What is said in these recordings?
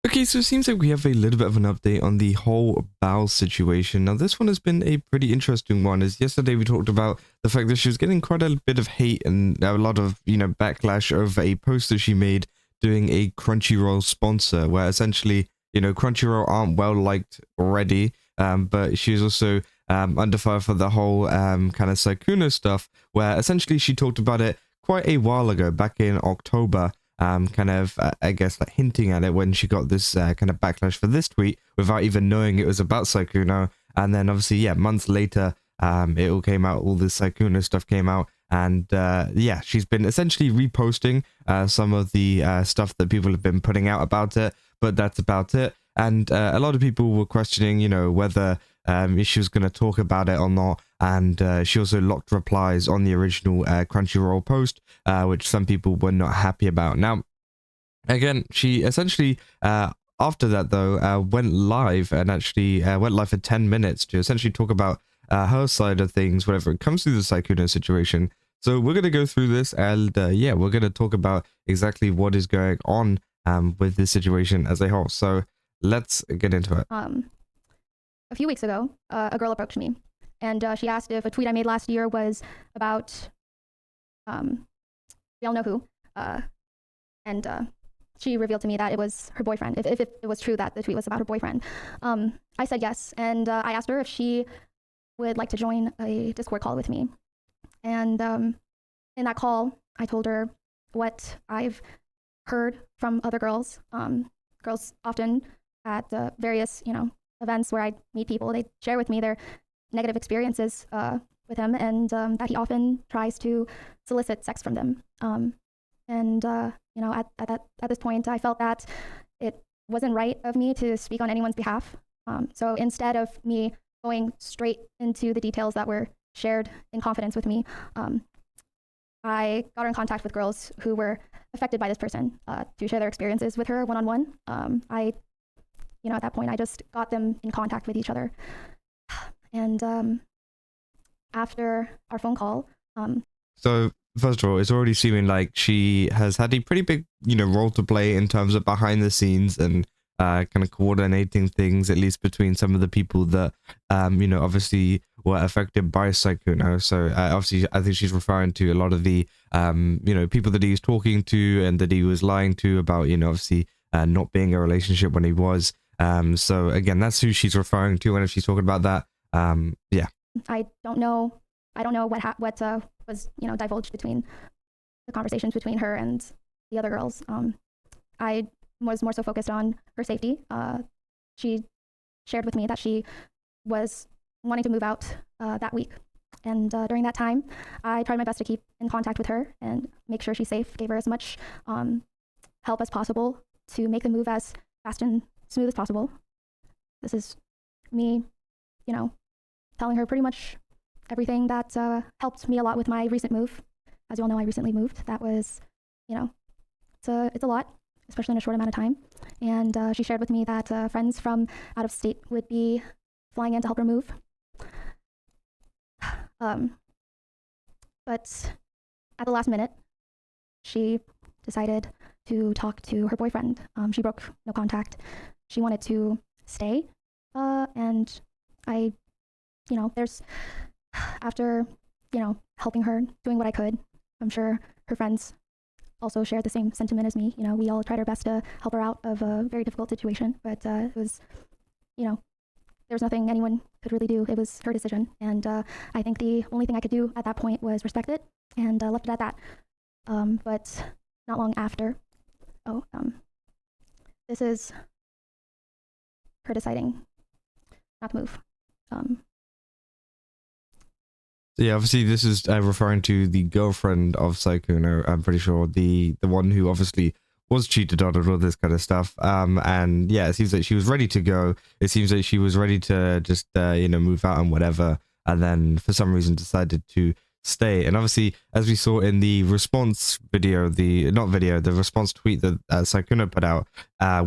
Okay, so it seems like we have a little bit of an update on the whole Bao situation. Now, this one has been a pretty interesting one, as yesterday we talked about the fact that she was getting quite a bit of hate and a lot of, backlash over a post that she made doing a Crunchyroll sponsor, where essentially, Crunchyroll aren't well liked already, but she was also under fire for the whole kind of Sykkuno stuff, where essentially she talked about it quite a while ago, back in October, kind of, I guess, like hinting at it when she got this kind of backlash for this tweet without even knowing it was about Sykkuno. And then obviously, yeah, months later, it all came out, all this Sykkuno stuff came out. And yeah, she's been essentially reposting some of the stuff that people have been putting out about it, but that's about it. And a lot of people were questioning, whether if she was going to talk about it or not. And she also locked replies on the original Crunchyroll post, which some people were not happy about. Now, again, she essentially, after that though, went live and actually went live for 10 minutes to essentially talk about her side of things, whenever it comes to the Sykkuno situation. So we're going to go through this and yeah, we're going to talk about exactly what is going on with this situation as a whole. So let's get into it. A few weeks ago, a girl approached me, and she asked if a tweet I made last year was about, we all know who, and she revealed to me that it was her boyfriend, if it was true that the tweet was about her boyfriend. I said yes, and I asked her if she would like to join a Discord call with me. And in that call, I told her what I've heard from other girls. Girls often at various, events where I meet people, they share with me their negative experiences with him, and that he often tries to solicit sex from them. At this point, I felt that it wasn't right of me to speak on anyone's behalf. So instead of me going straight into the details that were shared in confidence with me, I got her in contact with girls who were affected by this person to share their experiences with her one-on-one. At that point, I just got them in contact with each other. And after our phone call... So, first of all, it's already seeming like she has had a pretty big, role to play in terms of behind the scenes and kind of coordinating things, at least between some of the people that, obviously were affected by Sykkuno. So, obviously, I think she's referring to a lot of the, people that he was talking to and that he was lying to about, obviously not being in a relationship when he was. So again, that's who she's referring to when she's talking about that. Yeah. I don't know what was divulged between the conversations between her and the other girls. I was more so focused on her safety. She shared with me that she was wanting to move out that week, and during that time, I tried my best to keep in contact with her and make sure she's safe. Gave her as much help as possible to make the move as fast and smooth as possible. This is me, telling her pretty much everything that helped me a lot with my recent move. As you all know, I recently moved. That was, it's a lot, especially in a short amount of time. And she shared with me that friends from out of state would be flying in to help her move. But at the last minute, she decided to talk to her boyfriend. She broke no contact. She wanted to stay, and I, after, helping her, doing what I could, I'm sure her friends also shared the same sentiment as me. We all tried our best to help her out of a very difficult situation, but it was, there was nothing anyone could really do. It was her decision, and I think the only thing I could do at that point was respect it, and left it at that. But not long after, this is her deciding not to move. Yeah, obviously this is referring to the girlfriend of Sykkuno. I'm pretty sure the one who obviously was cheated on and all this kind of stuff. And yeah, it seems like she was ready to go. It seems like she was ready to just move out and whatever, and then for some reason decided to stay. And obviously, as we saw in the response video, the response tweet that Sykkuno put out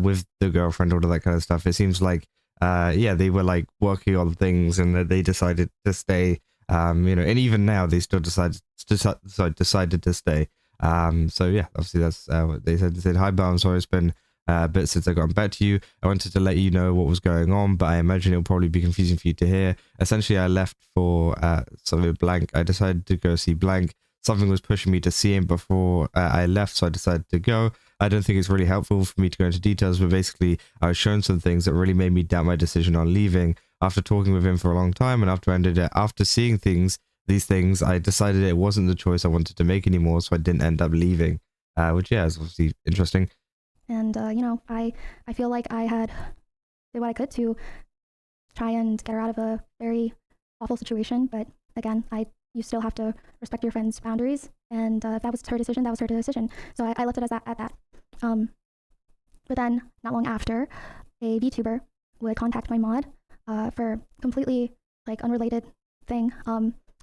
with the girlfriend, all of that kind of stuff, it seems like yeah, they were like working on things and they decided to stay. And even now they still decided to stay. So yeah, obviously that's what they said. They said, "Hi, Bao, I'm sorry it's been bit since I got back to you. I wanted to let you know what was going on, but I imagine it'll probably be confusing for you to hear. Essentially, I left for something blank. I decided to go see blank. Something was pushing me to see him before I left, so I decided to go. I don't think it's really helpful for me to go into details, but basically I was shown some things that really made me doubt my decision on leaving. After talking with him for a long time and after seeing these things, I decided it wasn't the choice I wanted to make anymore, so I didn't end up leaving, which, yeah, is obviously interesting. And, you know, I feel like I had did what I could to try and get her out of a very awful situation, but again, you still have to respect your friend's boundaries, and if that was her decision, that was her decision. So I left it at that. But then, not long after, a VTuber would contact my mod for completely like unrelated thing.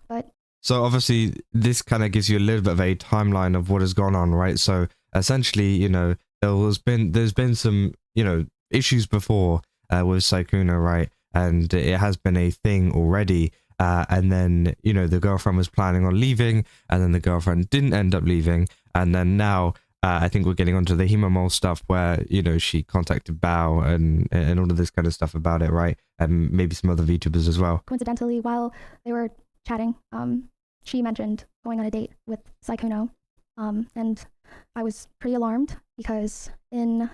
But so obviously this kind of gives you a little bit of a timeline of what has gone on, right? So essentially, you know, there's been some, you know, issues before with Sykkuno, right? And it has been a thing already. And then, you know, the girlfriend was planning on leaving, and then the girlfriend didn't end up leaving. And then now, I think we're getting onto the Hemomol stuff where, you know, she contacted Bao and all of this kind of stuff about it, right? And maybe some other VTubers as well. Coincidentally, while they were chatting, she mentioned going on a date with Sykkuno. And I was pretty alarmed because in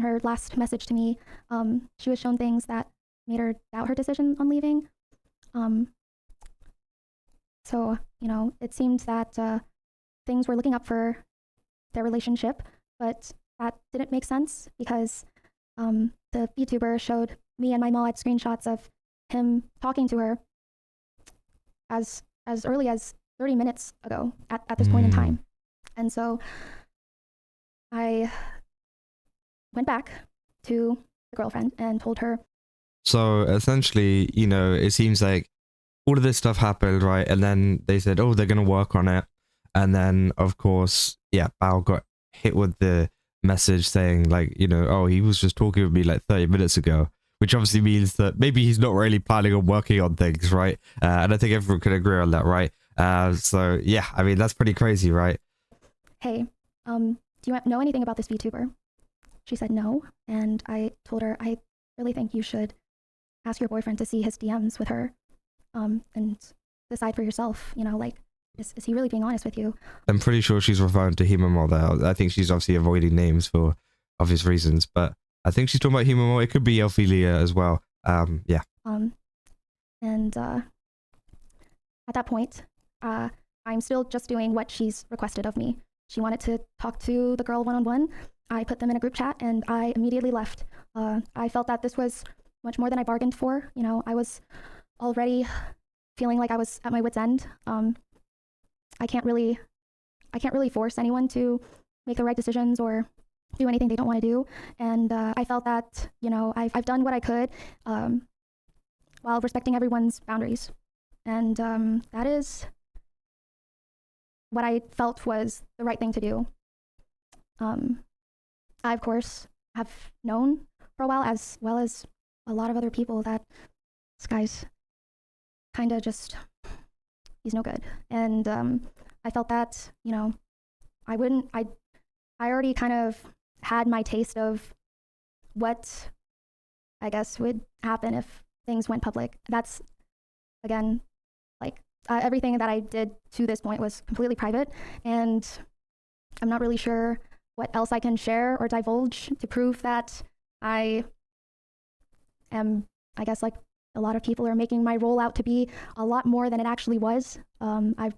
her last message to me, she was shown things that made her doubt her decision on leaving. So, you know, it seemed that things were looking up for their relationship, but that didn't make sense because the VTuber showed me and my mod screenshots of him talking to her as early as 30 minutes ago at this point in time. And so I went back to the girlfriend and told her. So essentially, you know, it seems like all of this stuff happened, right? And then they said, oh, they're going to work on it. And then, of course, yeah, Bao got hit with the message saying, like, you know, oh, he was just talking with me like 30 minutes ago, which obviously means that maybe he's not really planning on working on things, right? And I think everyone can agree on that, right? So, yeah, I mean, that's pretty crazy, right? Hey, do you know anything about this VTuber? She said no, and I told her, I really think you should ask your boyfriend to see his DMs with her, and decide for yourself, you know, like, is he really being honest with you? I'm pretty sure she's referring to Hemomol there. I think she's obviously avoiding names for obvious reasons, but I think she's talking about Hemomol. It could be Ophelia as well. Yeah. And at that point, I'm still just doing what she's requested of me. She wanted to talk to the girl one-on-one. I put them in a group chat and I immediately left. I felt that this was much more than I bargained for. You know, I was already feeling like I was at my wit's end. I can't really force anyone to make the right decisions or do anything they don't want to do. And I felt that, you know, I've done what I could while respecting everyone's boundaries. And that is what I felt was the right thing to do. I, of course, have known for a while, as well as a lot of other people, that this guy's kind of just, he's no good. And I felt that, you know, I already kind of had my taste of what I guess would happen if things went public. That's, again, like, everything that I did to this point was completely private, and I'm not really sure what else I can share or divulge to prove that I am, I guess, like a lot of people are making my role out to be a lot more than it actually was. I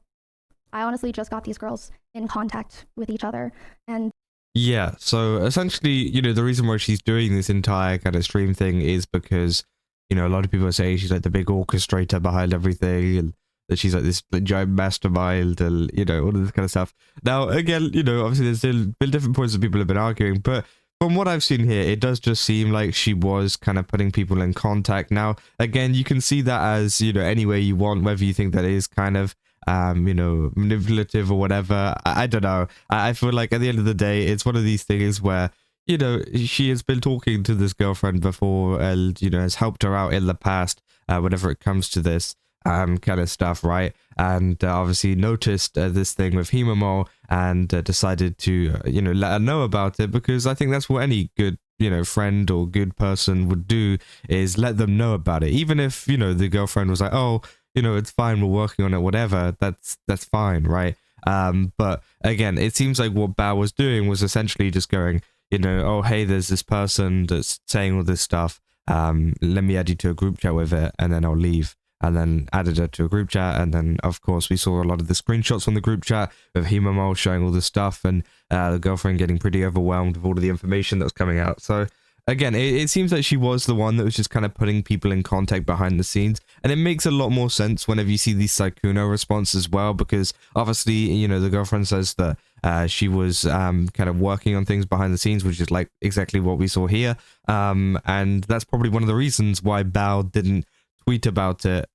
honestly just got these girls in contact with each other. And yeah, so essentially, you know, the reason why she's doing this entire kind of stream thing is because, you know, a lot of people are saying she's like the big orchestrator behind everything, and that she's like this giant mastermind, and, you know, all of this kind of stuff. Now, again, you know, obviously there's still been different points that people have been arguing, but from what I've seen here, it does just seem like she was kind of putting people in contact. Now, again, you can see that as, you know, any way you want, whether you think that is kind of, you know, manipulative or whatever. I don't know. I feel like at the end of the day, it's one of these things where, you know, she has been talking to this girlfriend before and, you know, has helped her out in the past, whenever it comes to this. kind of stuff, right? And obviously noticed this thing with Hemamol and decided to, let her know about it, because I think that's what any good, friend or good person would do, is let them know about it. Even if, the girlfriend was like, oh, it's fine, we're working on it, whatever, that's fine, right? But again, it seems like what Bao was doing was essentially just going, oh, hey, there's this person that's saying all this stuff. Let me add you to a group chat with it, and then I'll leave. And then added her to a group chat, and then of course we saw a lot of the screenshots from the group chat of Hemamol showing all this stuff, and the girlfriend getting pretty overwhelmed with all of the information that was coming out. So again, it seems like she was the one that was just kind of putting people in contact behind the scenes, and it makes a lot more sense whenever you see the Sykkuno response as well, because obviously, the girlfriend says that she was kind of working on things behind the scenes, which is like exactly what we saw here, and that's probably one of the reasons why Bao didn't tweet about it,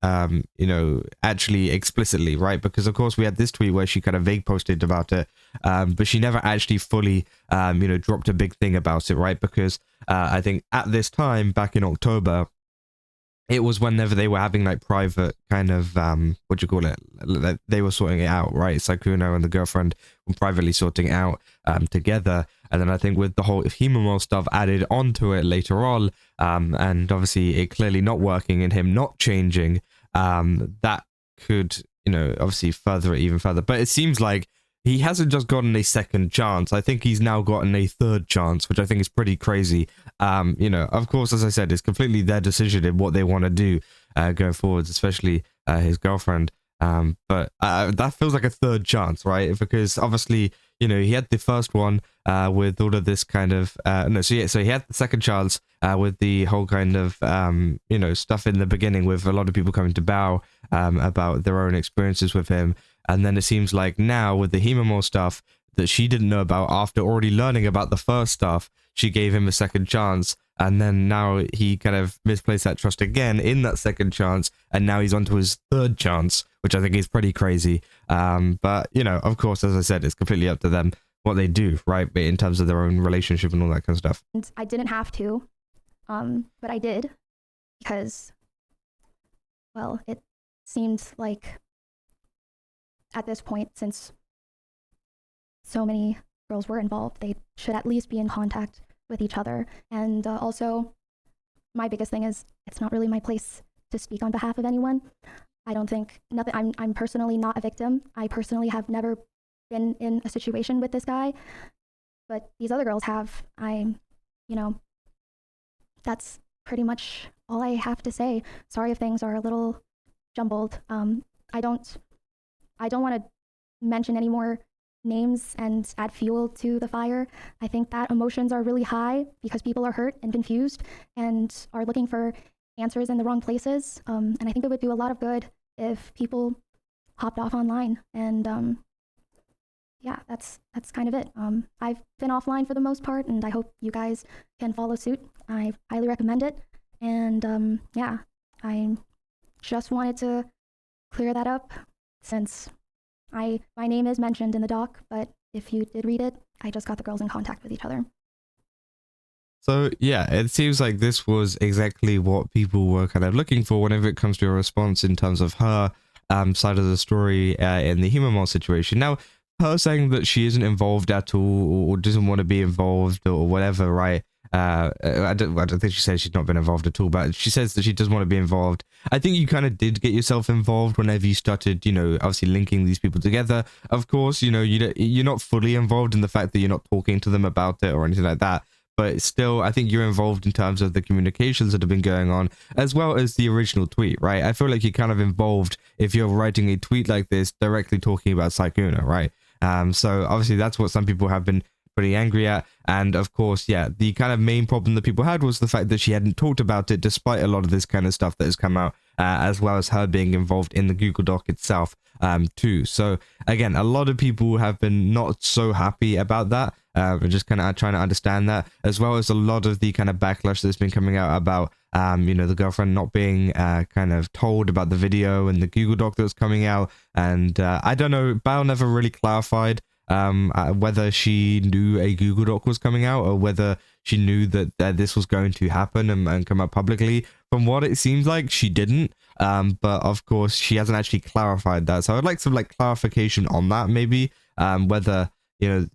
actually explicitly, right? Because of course we had this tweet where she kind of vague posted about it, but she never actually fully, dropped a big thing about it, right? Because I think at this time, back in October, it was whenever they were having like private kind of, they were sorting it out, right? Sykkuno and the girlfriend were privately sorting it out together. And then I think with the whole Hemamol stuff added onto it later on, and obviously it clearly not working and him not changing, that could, obviously further it even further. But it seems like he hasn't just gotten a second chance. I think he's now gotten a third chance, which I think is pretty crazy. Of course, as I said, it's completely their decision in what they want to do going forwards, especially his girlfriend. But that feels like a third chance, right? Because obviously, he had the first one with all of this kind of so he had the second chance with the whole kind of stuff in the beginning with a lot of people coming to Bao about their own experiences with him. And then it seems like now with the Hemamol stuff that she didn't know about, after already learning about the first stuff, she gave him a second chance. And then now he kind of misplaced that trust again in that second chance. And now he's on to his third chance, which I think is pretty crazy. But, of course, as I said, it's completely up to them what they do, right? In terms of their own relationship and all that kind of stuff. And I didn't have to, but I did because, well, it seemed like at this point, since so many girls were involved, they should at least be in contact with each other. And also, my biggest thing is it's not really my place to speak on behalf of anyone. I don't think I'm personally not a victim. I personally have never been in a situation with this guy, but these other girls have. That's pretty much all I have to say. Sorry if things are a little jumbled. I don't want to mention any more names and add fuel to the fire. I think that emotions are really high because people are hurt and confused and are looking for answers in the wrong places. And I think it would do a lot of good if people hopped off online. And yeah, that's kind of it. I've been offline for the most part, and I hope you guys can follow suit. I highly recommend it. And yeah, I just wanted to clear that up, since my name is mentioned in the doc, but if you did read it, I just got the girls in contact with each other. So yeah, it seems like this was exactly what people were kind of looking for whenever it comes to a response in terms of her side of the story in the Hemamol situation. Now, her saying that she isn't involved at all or doesn't want to be involved or whatever, right? I don't think she says she's not been involved at all, but she says that she does want to be involved. I think you kind of did get yourself involved whenever you started, obviously linking these people together. Of course, you're not fully involved in the fact that you're not talking to them about it or anything like that. But still, I think you're involved in terms of the communications that have been going on, as well as the original tweet, right? I feel like you're kind of involved if you're writing a tweet like this directly talking about Sykkuno, right? So obviously that's what some people have been pretty angry at. And of course, yeah, the kind of main problem that people had was the fact that she hadn't talked about it, despite a lot of this kind of stuff that has come out, as well as her being involved in the Google Doc itself too. So again, a lot of people have been not so happy about that, and just kind of trying to understand that, as well as a lot of the kind of backlash that's been coming out about the girlfriend not being kind of told about the video and the Google Doc that was coming out. And I don't know, Bao never really clarified whether she knew a Google Doc was coming out or whether she knew that this was going to happen and come out publicly. From what it seems like, she didn't. But of course, she hasn't actually clarified that. So I'd like some like clarification on that, maybe whether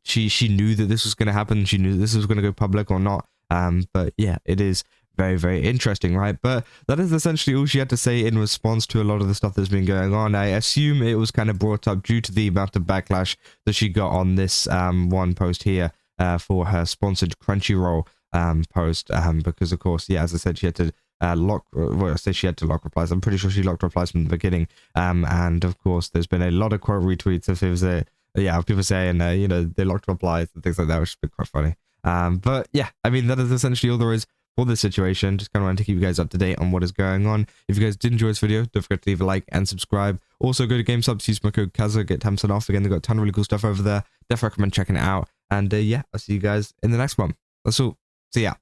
she knew that this was going to happen, she knew this was going to go public or not. But yeah, it is very, very interesting, right? But that is essentially all she had to say in response to a lot of the stuff that's been going on. I assume it was kind of brought up due to the amount of backlash that she got on this one post here for her sponsored Crunchyroll post, because of course, yeah, as I said, she had to lock replies. I'm pretty sure she locked replies from the beginning. And of course, there's been a lot of quote retweets of people saying they locked replies and things like that, which has been quite funny. But yeah, I mean, that is essentially all there is for this situation. Just kind of wanted to keep you guys up to date on what is going on. If you guys did enjoy this video, don't forget to leave a like and subscribe. Also, go to GameStop, use my code Kaza, get 10% off. Again, they've got a ton of really cool stuff over there. Definitely recommend checking it out. And yeah, I'll see you guys in the next one. That's all. See ya.